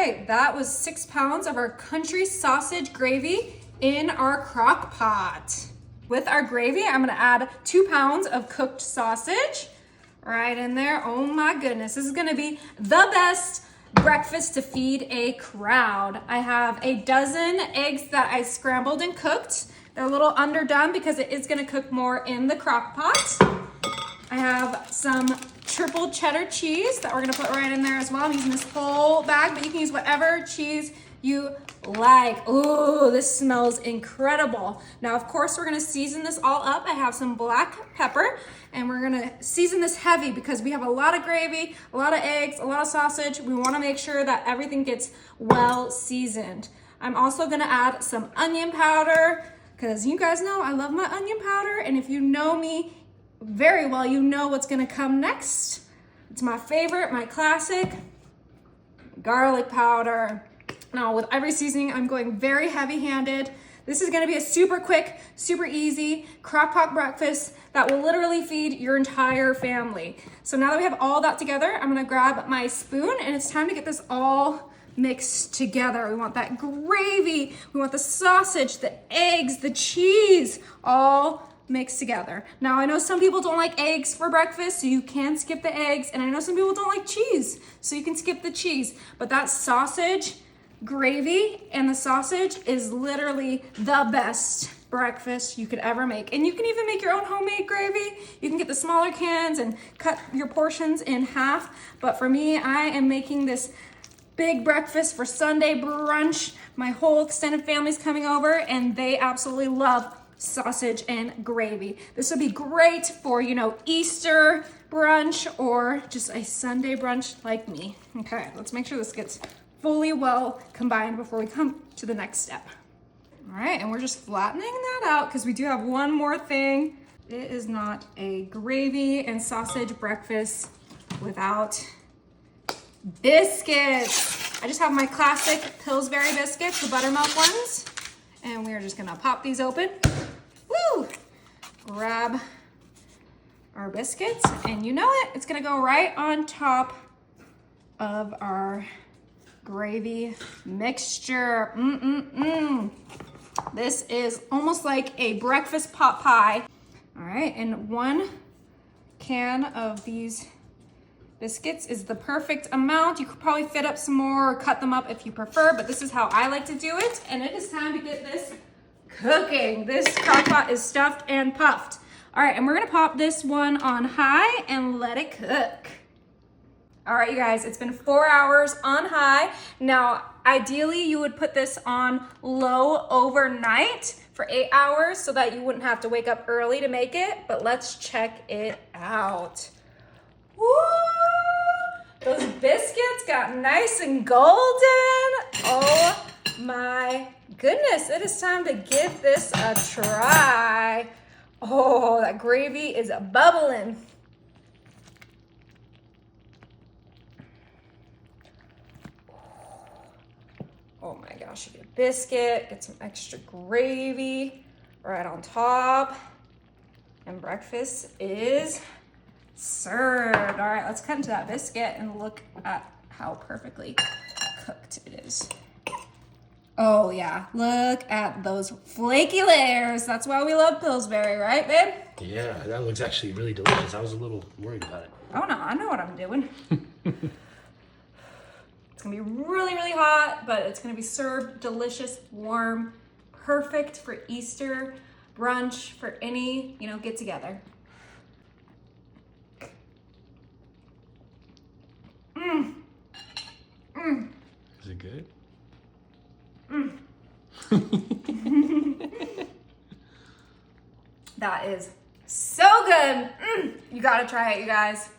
right, that was 6 pounds of our country sausage gravy in our crock pot. With our gravy, I'm gonna add 2 pounds of cooked sausage right in there. Oh my goodness, this is gonna be the best breakfast to feed a crowd. I have a dozen eggs that I scrambled and cooked. They're a little underdone because it is gonna cook more in the crock pot. I have some triple cheddar cheese that we're gonna put right in there as well. I'm using this whole bag, but you can use whatever cheese you like. Ooh, this smells incredible. Now, of course, we're gonna season this all up. I have some black pepper, and we're gonna season this heavy because we have a lot of gravy, a lot of eggs, a lot of sausage. We wanna make sure that everything gets well seasoned. I'm also gonna add some onion powder because you guys know I love my onion powder, and if you know me very well, you know what's gonna come next. It's my favorite, my classic, garlic powder. Now with every seasoning, I'm going very heavy-handed. This is gonna be a super quick, super easy crock pot breakfast that will literally feed your entire family. So now that we have all that together, I'm gonna grab my spoon and it's time to get this all mixed together. We want that gravy, we want the sausage, the eggs, the cheese, all mixed together. Now I know some people don't like eggs for breakfast, so you can skip the eggs, and I know some people don't like cheese, so you can skip the cheese, but that sausage, gravy, and the sausage is literally the best breakfast you could ever make. And you can even make your own homemade gravy. You can get the smaller cans and cut your portions in half, but for me, I am making this big breakfast for Sunday brunch. My whole extended family's coming over, and they absolutely love sausage and gravy. This would be great for, you know, Easter brunch or just a Sunday brunch like me. Okay, let's make sure this gets fully well combined before we come to the next step. All right, and we're just flattening that out because we do have one more thing. It is not a gravy and sausage breakfast without biscuits. I just have my classic Pillsbury biscuits, the buttermilk ones, and we are just gonna pop these open. Woo! Grab our biscuits, and you know it, it's gonna go right on top of our gravy mixture. This is almost like a breakfast pot pie. All right, and 1 can of these biscuits is the perfect amount. You could probably fit up some more or cut them up if you prefer, but this is how I like to do it. And it is time to get this cooking. This crock pot is stuffed and puffed. All right, and we're gonna pop this one on high and let it cook. All right, you guys, it's been 4 hours on high. Now, ideally, you would put this on low overnight for 8 hours so that you wouldn't have to wake up early to make it, but let's check it out. Woo! Those biscuits got nice and golden. Oh my goodness, it is time to give this a try. Oh, that gravy is bubbling. Oh my gosh, you get a biscuit, get some extra gravy right on top, and breakfast is served. All right, let's cut into that biscuit and look at how perfectly cooked it is. Oh yeah, look at those flaky layers. That's why we love Pillsbury, right, babe? Yeah, that looks actually really delicious. I was a little worried about it. Oh no, I know what I'm doing. It's gonna be really, really hot, but it's gonna be served delicious, warm, perfect for Easter brunch, for any, you know, get together. Is it good? That is so good. You gotta try it, you guys.